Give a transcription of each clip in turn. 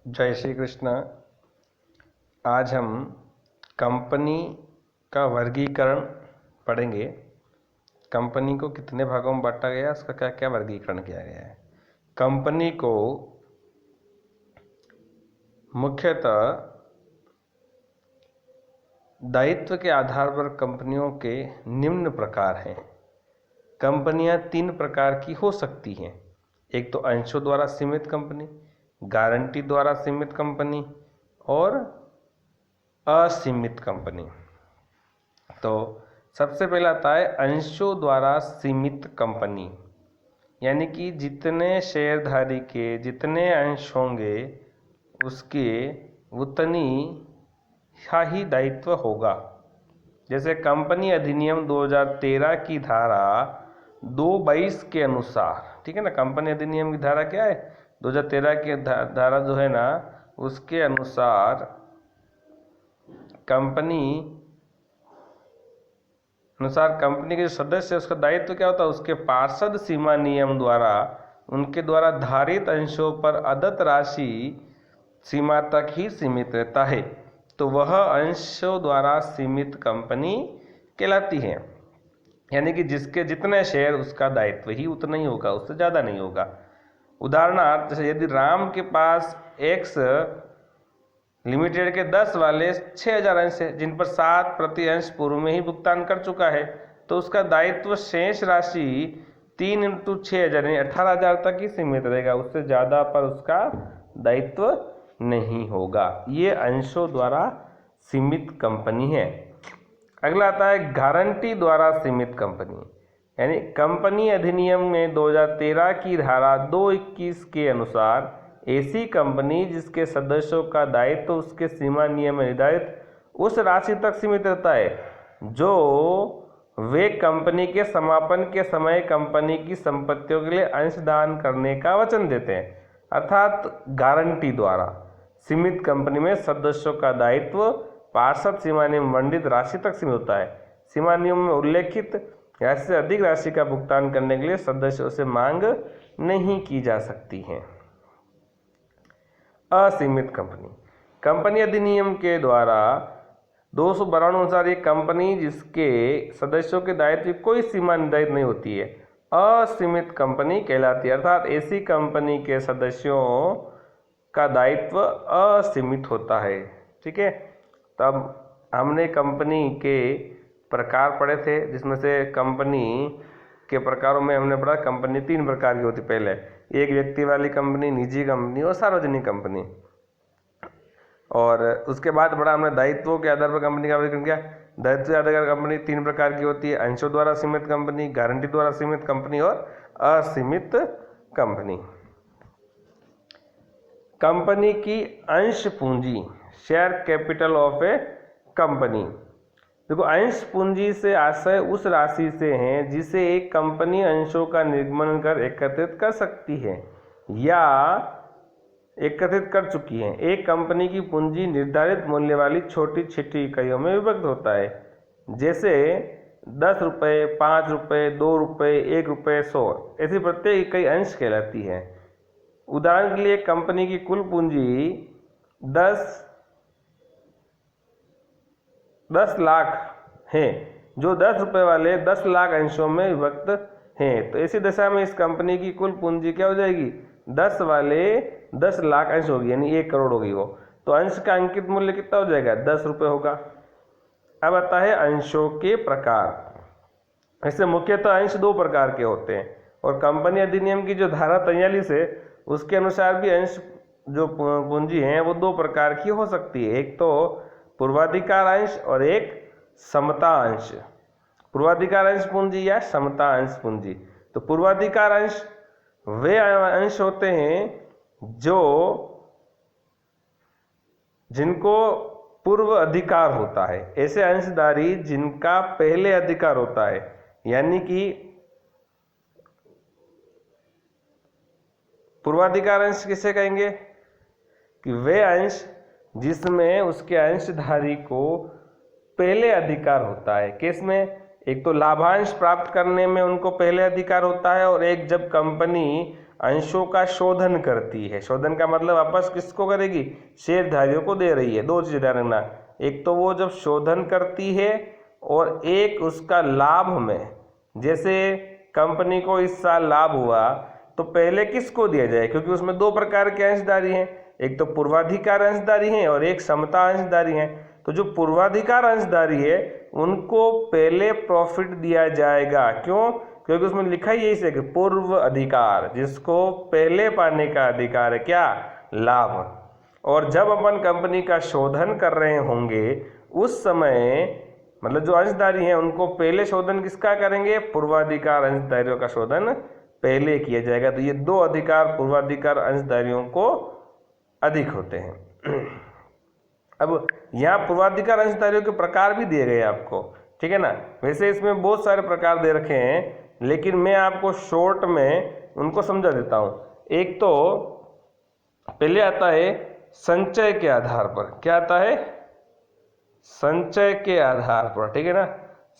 जय श्री कृष्ण। आज हम कंपनी का वर्गीकरण पढ़ेंगे। कंपनी को कितने भागों में बांटा गया, उसका क्या क्या वर्गीकरण किया गया है। कंपनी को मुख्यतः दायित्व के आधार पर कंपनियों के निम्न प्रकार हैं। कंपनियां तीन प्रकार की हो सकती हैं। एक तो अंशों द्वारा सीमित कंपनी, गारंटी द्वारा सीमित कंपनी और असीमित कंपनी। तो सबसे पहला आता है अंशों द्वारा सीमित कंपनी, यानी कि जितने शेयरधारी के जितने अंश होंगे उसके उतनी ही दायित्व होगा। जैसे कंपनी अधिनियम 2013 की धारा 222 के अनुसार, ठीक है ना। कंपनी अधिनियम की धारा क्या है, 2013 की धारा जो है ना, उसके अनुसार कंपनी के जो सदस्य है उसका दायित्व क्या होता है, उसके पार्षद सीमा नियम द्वारा उनके द्वारा धारित अंशों पर अदत्त राशि सीमा तक ही सीमित रहता है। तो वह अंशों द्वारा सीमित कंपनी कहलाती है, यानी कि जिसके जितने शेयर उसका दायित्व ही उतना ही होगा, उससे ज़्यादा नहीं होगा। उदाहरणार्थ, जैसे यदि राम के पास एक्स लिमिटेड के 10 वाले 6000 अंश है, जिन पर 7% अंश पूर्व में ही भुगतान कर चुका है, तो उसका दायित्व शेष राशि 3 × 6000 यानी 18000 तक ही सीमित रहेगा, उससे ज़्यादा पर उसका दायित्व नहीं होगा। ये अंशों द्वारा सीमित कंपनी है। अगला आता है गारंटी द्वारा सीमित कंपनी, यानी कंपनी अधिनियम में 2013 की धारा 221 के अनुसार ऐसी कंपनी जिसके सदस्यों का दायित्व उसके सीमा नियम में निर्धारित उस राशि तक सीमित रहता है जो वे कंपनी के समापन के समय कंपनी की संपत्तियों के लिए अंशदान करने का वचन देते हैं। अर्थात गारंटी द्वारा सीमित कंपनी में सदस्यों का दायित्व पार्षद सीमा नियम मंडित राशि तक सीमित होता है। सीमा नियम में उल्लेखित राशि से अधिक राशि का भुगतान करने के लिए सदस्यों से मांग नहीं की जा सकती है। असीमित कंपनी, कंपनी अधिनियम के द्वारा 292 अनुसार एक कंपनी जिसके सदस्यों के दायित्व की कोई सीमा निर्धारित नहीं होती है असीमित कंपनी कहलाती है। अर्थात ऐसी कंपनी के सदस्यों का दायित्व असीमित होता है। ठीक है, तब हमने कंपनी के प्रकार पढ़े थे, जिसमें से कंपनी के प्रकारों में हमने पढ़ा कंपनी 3 प्रकार की होती। पहले एक व्यक्ति वाली कंपनी, निजी कंपनी और सार्वजनिक कंपनी। और उसके बाद बड़ा हमने दायित्वों के आधार पर कंपनी का वर्गीकरण किया। दायित्व के आधार पर कंपनी 3 प्रकार की होती है, अंशों द्वारा सीमित कंपनी, गारंटी द्वारा सीमित कंपनी और असीमित कंपनी। कंपनी की अंश पूंजी, share capital of A company. देखो, अंश पूंजी से आशय उस राशि से है जिसे एक कंपनी अंशों का निर्गमन कर एकत्रित कर सकती है या एकत्रित कर चुकी है। एक कंपनी की पूंजी निर्धारित मूल्य वाली छोटी छोटी इकाइयों में विभक्त होता है, जैसे 10 रुपये, 5 रुपये, 2 रुपये, 1 रुपये, 100। ऐसी प्रत्येक इकाई अंश कहलाती है। उदाहरण के लिए कंपनी की कुल पूंजी 10 लाख है, जो 10 रुपये वाले 10 लाख अंशों में विभक्त हैं। तो ऐसी दशा में इस कंपनी की कुल पूंजी क्या हो जाएगी, 10 वाले 10 लाख अंश होगी, यानी 1 करोड़ होगी वो। तो अंश का अंकित मूल्य कितना हो जाएगा, 10 रुपये होगा। अब आता है अंशों के प्रकार। ऐसे मुख्यतः अंश 2 प्रकार के होते हैं, और कंपनी अधिनियम की जो धारा 43 है उसके अनुसार भी अंश जो पूंजी है वो 2 प्रकार की हो सकती है। एक तो पूर्वाधिकार अंश और एक समता अंश। पूर्वाधिकार अंश पूंजी या समता अंश पूंजी। तो पूर्वाधिकार अंश वे अंश होते हैं जिनको पूर्व अधिकार होता है, ऐसे अंशधारी जिनका पहले अधिकार होता है। यानी कि पूर्वाधिकार अंश किसे कहेंगे कि वे अंश जिसमें उसके अंशधारी को पहले अधिकार होता है। किसमें, एक तो लाभांश प्राप्त करने में उनको पहले अधिकार होता है, और एक जब कंपनी अंशों का शोधन करती है। शोधन का मतलब वापस किसको करेगी? शेयरधारियों को दे रही है। दो चीजें ध्यान रखना, एक तो वो जब शोधन करती है और एक उसका लाभ में, जैसे कंपनी को इस साल लाभ हुआ तो पहले किसको दिया जाए, क्योंकि उसमें दो प्रकार के अंशधारी हैं, एक तो पूर्वाधिकार अंशधारी हैं और एक समता अंशधारी हैं। तो जो पूर्वाधिकार अंशधारी है उनको पहले प्रॉफिट दिया जाएगा। क्यों? क्योंकि उसमें लिखा ही यही है कि पूर्व अधिकार, जिसको पहले पाने का अधिकार है, क्या? लाभ। और जब अपन कंपनी का शोधन कर रहे होंगे उस समय मतलब जो अंशधारी हैं उनको पहले शोधन किसका करेंगे? पूर्वाधिकार अंशधारियों का शोधन पहले किया जाएगा। तो ये दो अधिकार पूर्वाधिकार अंशधारियों को अधिक होते हैं। अब यहाँ पूर्वाधिकार अंशधारियों के प्रकार भी दिए गए आपको, ठीक है ना। वैसे इसमें बहुत सारे प्रकार दे रखे हैं, लेकिन मैं आपको शॉर्ट में उनको समझा देता हूँ। एक तो पहले आता है संचय के आधार पर। क्या आता है? संचय के आधार पर, ठीक है ना।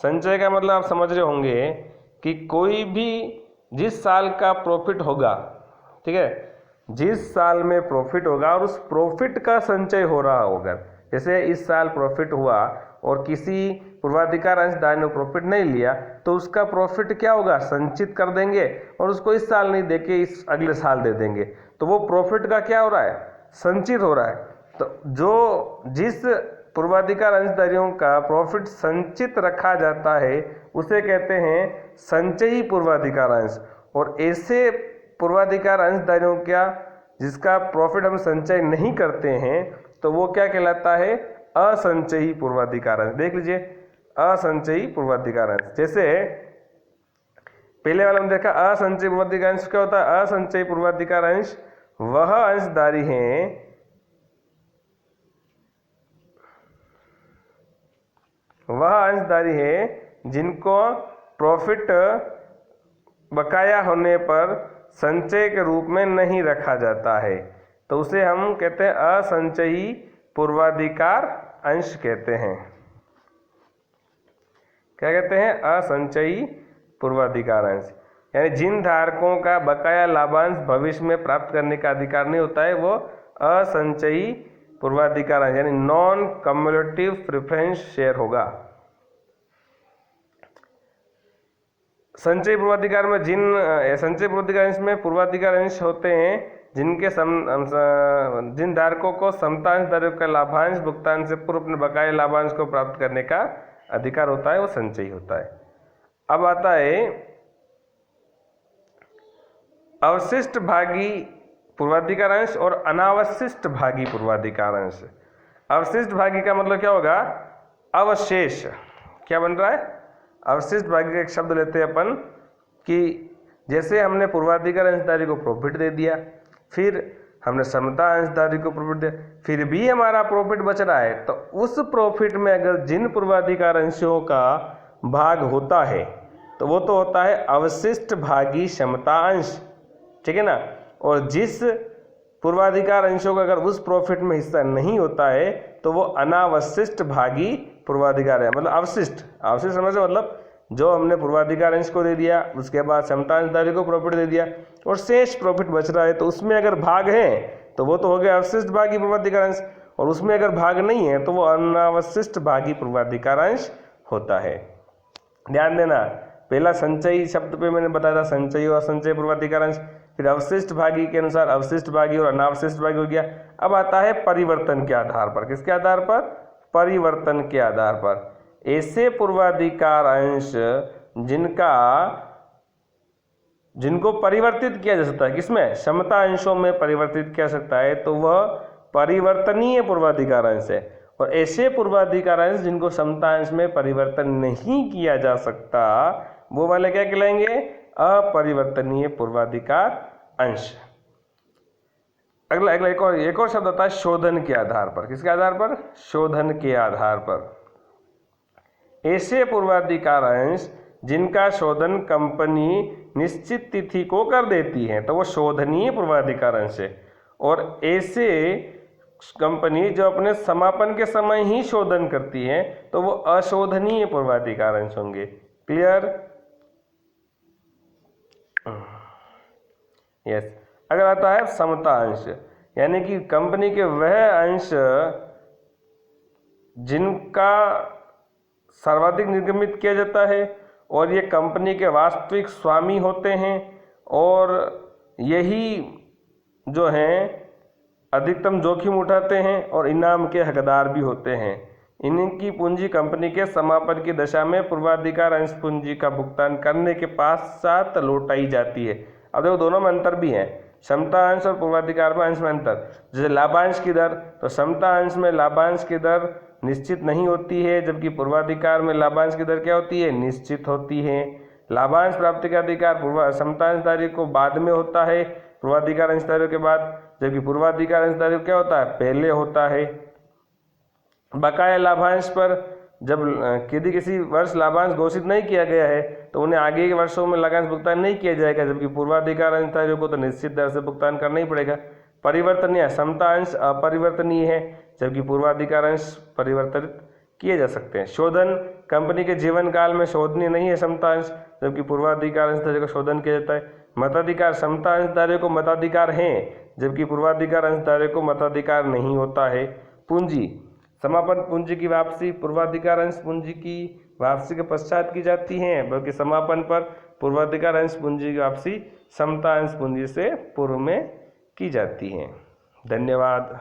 संचय का मतलब आप समझ रहे होंगे कि कोई भी जिस साल का प्रॉफिट होगा, ठीक है, जिस साल में प्रॉफिट होगा और उस प्रॉफिट का संचय हो रहा होगा। जैसे इस साल प्रॉफिट हुआ और किसी पूर्वाधिकार अंशधारी ने प्रॉफिट नहीं लिया तो उसका प्रॉफिट क्या होगा? संचित कर देंगे और उसको इस साल नहीं देके इस अगले साल दे देंगे। तो वो प्रॉफिट का क्या हो रहा है? संचित हो रहा है। तो जो जिस पूर्वाधिकार अंशधारियों का प्रॉफिट संचित रखा जाता है उसे कहते हैं संचयी पूर्वाधिकार अंश। और ऐसे पूर्वाधिकार अंशधारियों क्या जिसका प्रॉफिट हम संचय नहीं करते हैं तो वो क्या कहलाता है? असंचयी पूर्वाधिकार अंश। देख लीजिए, असंचयी पूर्वाधिकार अंश। जैसे पहले वाला हम देखा असंचयी पूर्वाधिकार अंश क्या होता है? असंचयी पूर्वाधिकार अंश वह अंशधारी हैं जिनको प्रॉफिट बकाया होने पर संचय के रूप में नहीं रखा जाता है, तो उसे हम कहते हैं असंचयी पूर्वाधिकार अंश कहते हैं। क्या कहते हैं? असंचयी पूर्वाधिकार अंश। यानी जिन धारकों का बकाया लाभांश भविष्य में प्राप्त करने का अधिकार नहीं होता है वो असंचयी पूर्वाधिकार अंश यानी नॉन कम्युलेटिव प्रेफरेंस शेयर होगा। संचयी पूर्वाधिकार में संचयी पूर्वाधिकार अंश में पूर्वाधिकार अंश होते हैं जिन धारकों को समता अंशधारियों का लाभांश भुगतान से पूर्व अपने बकाया लाभांश को प्राप्त करने का अधिकार होता है, वो संचयी होता है। अब आता है अवशिष्ट भागी पूर्वाधिकार अंश और अनावशिष्ट भागी पूर्वाधिकार अंश। अवशिष्ट भागी का मतलब क्या होगा? अवशेष। क्या बन रहा है? अवशिष्ट भागी का एक शब्द लेते हैं अपन कि जैसे हमने पूर्वाधिकार अंशधारी को प्रॉफिट दे दिया, फिर हमने समता अंशधारी को प्रॉफिट दिया, फिर भी हमारा प्रॉफिट बच रहा है, तो उस प्रॉफिट में अगर जिन पूर्वाधिकार अंशों का भाग होता है तो वो तो होता है अवशिष्ट भागी समता अंश, ठीक है ना। और जिस पूर्वाधिकार अंशों का अगर उस प्रॉफिट में हिस्सा नहीं होता है तो वो अनावशिष्ट भागी पूर्वाधिकार है। मतलब अवशिष्ट समझ से मतलब जो हमने पूर्वाधिकार अंश को दे दिया उसके बाद समता अंशधारी को प्रॉफिट दे दिया और शेष प्रॉफिट बच रहा है तो उसमें अगर भाग है तो वो तो हो गया अवशिष्ट भागी पूर्वाधिकार अंश, और उसमें अगर भाग नहीं है तो वो अनावशिष्ट भागी पूर्वाधिकार अंश होता है। ध्यान देना, पहला संचयी शब्द पे मैंने बताया था संचयी और असंचयी पूर्वाधिकार अंश, फिर अवशिष्ट भागी के अनुसार अवशिष्ट भागी और अनावशिष्ट भागी हो गया। अब आता है परिवर्तन के आधार पर। किसके आधार पर? परिवर्तन के आधार पर। ऐसे पूर्वाधिकार अंश जिनको परिवर्तित किया जा सकता है, किसमें? समता अंशों में परिवर्तित किया जा सकता है, तो वह परिवर्तनीय पूर्वाधिकार अंश है। और ऐसे पूर्वाधिकार अंश जिनको समता अंश में परिवर्तन नहीं किया जा सकता वो वाले क्या कहलाएंगे? अपरिवर्तनीय पूर्वाधिकार अंश। अगला एक और शब्द आता है शोधन के आधार पर। किसके आधार पर? शोधन के आधार पर। ऐसे पूर्वाधिकार अंश जिनका शोधन कंपनी निश्चित तिथि को कर देती है तो वो शोधनीय पूर्वाधिकार अंश है। और ऐसे कंपनी जो अपने समापन के समय ही शोधन करती है तो वो अशोधनीय पूर्वाधिकार अंश होंगे। क्लियर? यस। अगर आता है समता अंश, यानी कि कंपनी के वह अंश जिनका सर्वाधिक निर्गमित किया जाता है और ये कंपनी के वास्तविक स्वामी होते हैं, और यही जो हैं अधिकतम जोखिम उठाते हैं और इनाम के हकदार भी होते हैं। इनकी पूंजी कंपनी के समापन की दशा में पूर्वाधिकार अंश पूंजी का भुगतान करने के पश्चात लौटाई जाती है। अब देखो दोनों में अंतर भी है, क्षमता अंश और पूर्वाधिकार में अंश में अंतर। जैसे लाभांश की दर, तो क्षमता अंश में लाभांश की दर निश्चित नहीं होती है, जबकि पूर्वाधिकार में लाभांश की दर क्या होती है, निश्चित होती है। लाभांश प्राप्ति का अधिकार क्षमता अंशधारी को बाद में होता है, पूर्वाधिकार अंशधारियों के बाद, जबकि पूर्वाधिकार अंशधारियों क्या होता है, पहले होता है। बकाया लाभांश पर जब यदि किसी वर्ष लाभांश घोषित नहीं किया गया है तो उन्हें आगे के वर्षों में लाभांश भुगतान नहीं किया जाएगा, जबकि पूर्वाधिकार अंशधारियों को तो निश्चित दर से भुगतान करना ही पड़ेगा। परिवर्तनीय क्षमता अंश अपरिवर्तनीय है, जबकि पूर्वाधिकार अंश परिवर्तित किए जा सकते हैं। शोधन, कंपनी के जीवन काल में शोधनीय नहीं है क्षमता अंश, जबकि पूर्वाधिकार अंशधारियों का शोधन किया जाता है। मताधिकार, क्षमता अंशधारियों को मताधिकार हैं, जबकि पूर्वाधिकार अंशधारियों को मताधिकार नहीं होता है। पूंजी, समापन पूंजी की वापसी पूर्वाधिकार अंश पूंजी की वापसी के पश्चात की जाती है, बल्कि समापन पर पूर्वाधिकार अंश पूंजी की वापसी क्षमता अंश पूंजी से पूर्व में की जाती है। धन्यवाद।